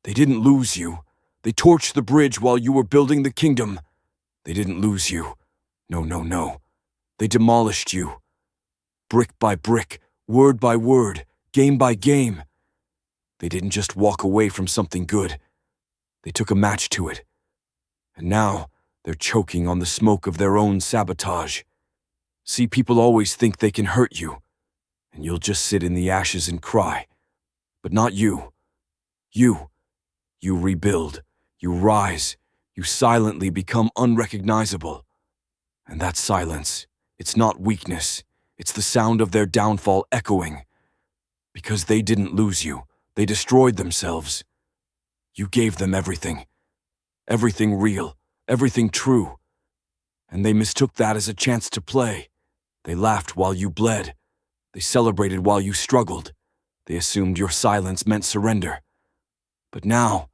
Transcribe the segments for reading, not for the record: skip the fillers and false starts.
They didn't lose you. They torched the bridge while you were building the kingdom. They didn't lose you. No, no, no. They demolished you. Brick by brick, word by word, game by game. They didn't just walk away from something good. They took a match to it. And now, they're choking on the smoke of their own sabotage. See, people always think they can hurt you, and you'll just sit in the ashes and cry. But not you. You rebuild, you rise, you silently become unrecognizable. And that silence, it's not weakness, it's the sound of their downfall echoing. Because they didn't lose you, they destroyed themselves. You gave them everything. Everything real, everything true. And they mistook that as a chance to play. They laughed while you bled. They celebrated while you struggled. They assumed your silence meant surrender. But now,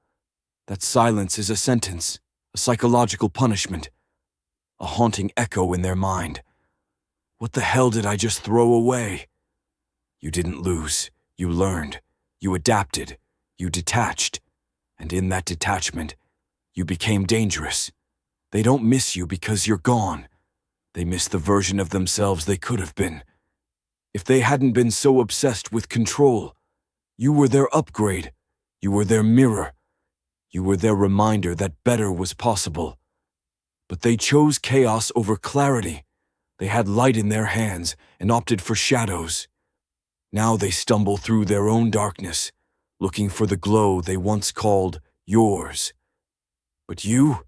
that silence is a sentence, a psychological punishment, a haunting echo in their mind. What the hell did I just throw away? You didn't lose. You learned. You adapted. You detached. And in that detachment, you became dangerous. They don't miss you because you're gone. They miss the version of themselves they could have been. If they hadn't been so obsessed with control, you were their upgrade. You were their mirror. You were their reminder that better was possible. But they chose chaos over clarity. They had light in their hands and opted for shadows. Now they stumble through their own darkness, looking for the glow they once called yours. But you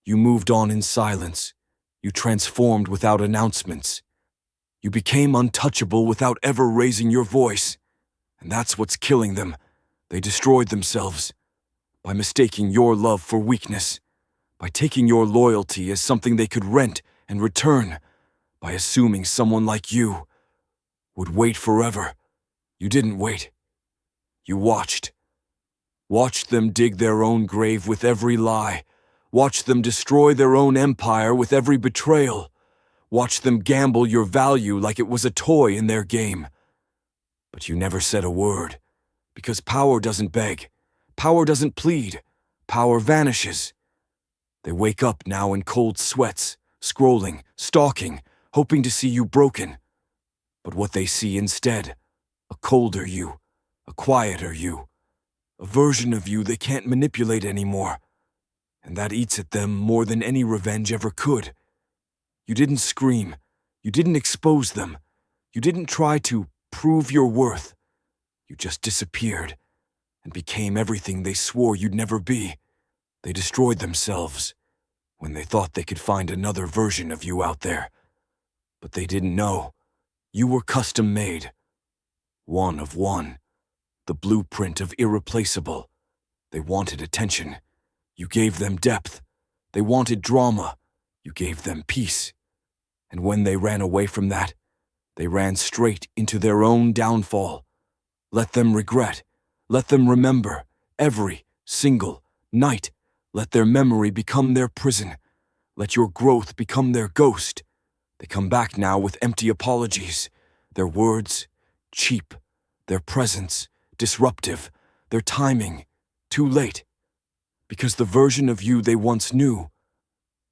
moved on in silence. You transformed without announcements. You became untouchable without ever raising your voice. And that's what's killing them. They destroyed themselves by mistaking your love for weakness, by taking your loyalty as something they could rent and return, by assuming someone like you would wait forever. You didn't wait. You watched. Watched them dig their own grave with every lie. Watched them destroy their own empire with every betrayal. Watched them gamble your value like it was a toy in their game. But you never said a word, because power doesn't beg. Power doesn't plead. Power vanishes. They wake up now in cold sweats, scrolling, stalking, hoping to see you broken. But what they see instead, a colder you, a quieter you, a version of you they can't manipulate anymore. And that eats at them more than any revenge ever could. You didn't scream. You didn't expose them. You didn't try to prove your worth. You just disappeared and became everything they swore you'd never be. They destroyed themselves when they thought they could find another version of you out there. But they didn't know. You were custom-made. One of one. The blueprint of irreplaceable. They wanted attention. You gave them depth. They wanted drama. You gave them peace. And when they ran away from that, they ran straight into their own downfall. Let them regret. Let them remember every single night. Let their memory become their prison. Let your growth become their ghost. They come back now with empty apologies. Their words, cheap. Their presence, disruptive. Their timing, too late. Because the version of you they once knew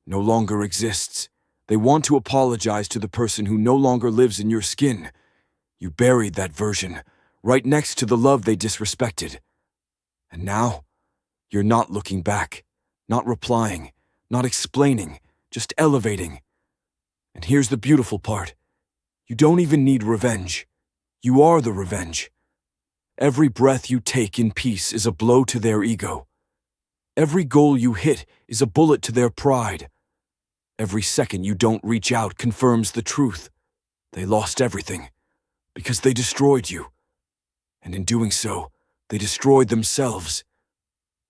no longer exists. They want to apologize to the person who no longer lives in your skin. You buried that version, right next to the love they disrespected. And now, you're not looking back, not replying, not explaining, just elevating. And here's the beautiful part. You don't even need revenge. You are the revenge. Every breath you take in peace is a blow to their ego. Every goal you hit is a bullet to their pride. Every second you don't reach out confirms the truth. They lost everything because they destroyed you. And in doing so, they destroyed themselves.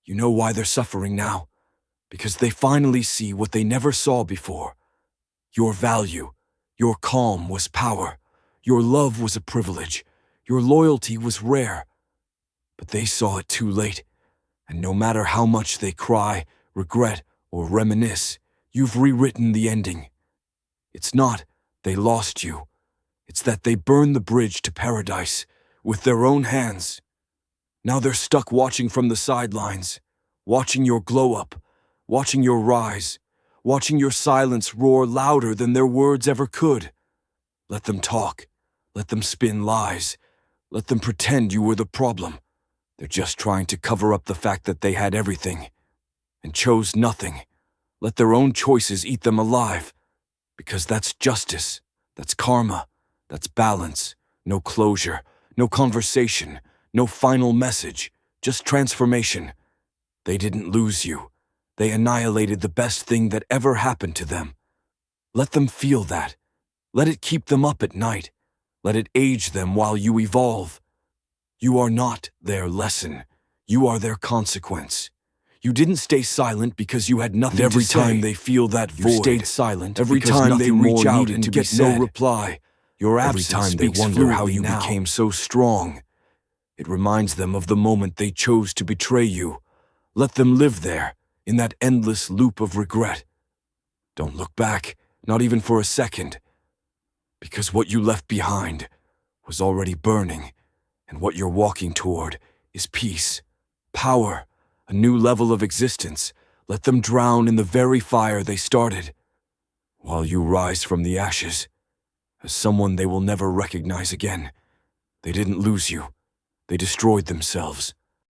You know why they're suffering now? Because they finally see what they never saw before. Your value, your calm was power. Your love was a privilege. Your loyalty was rare. But they saw it too late. And no matter how much they cry, regret, or reminisce, you've rewritten the ending. It's not they lost you. It's that they burned the bridge to paradise with their own hands. Now they're stuck watching from the sidelines, watching your glow up, watching your rise, watching your silence roar louder than their words ever could. Let them talk. Let them spin lies. Let them pretend you were the problem. They're just trying to cover up the fact that they had everything and chose nothing. Let their own choices eat them alive. Because that's justice, that's karma, that's balance, no closure, no conversation, no final message, just transformation. They didn't lose you. They annihilated the best thing that ever happened to them. Let them feel that. Let it keep them up at night. Let it age them while you evolve. You are not their lesson. You are their consequence. You didn't stay silent because you had nothing to say. Every time they feel that void, you stayed silent. Every time they reach out and get no reply, your absence speaks fluently. Every time they wonder how you became so strong, it reminds them of the moment they chose to betray you. Let them live there, in that endless loop of regret. Don't look back, not even for a second, because what you left behind was already burning, and what you're walking toward is peace, power, a new level of existence. Let them drown in the very fire they started, while you rise from the ashes, as someone they will never recognize again. They didn't lose you. They destroyed themselves.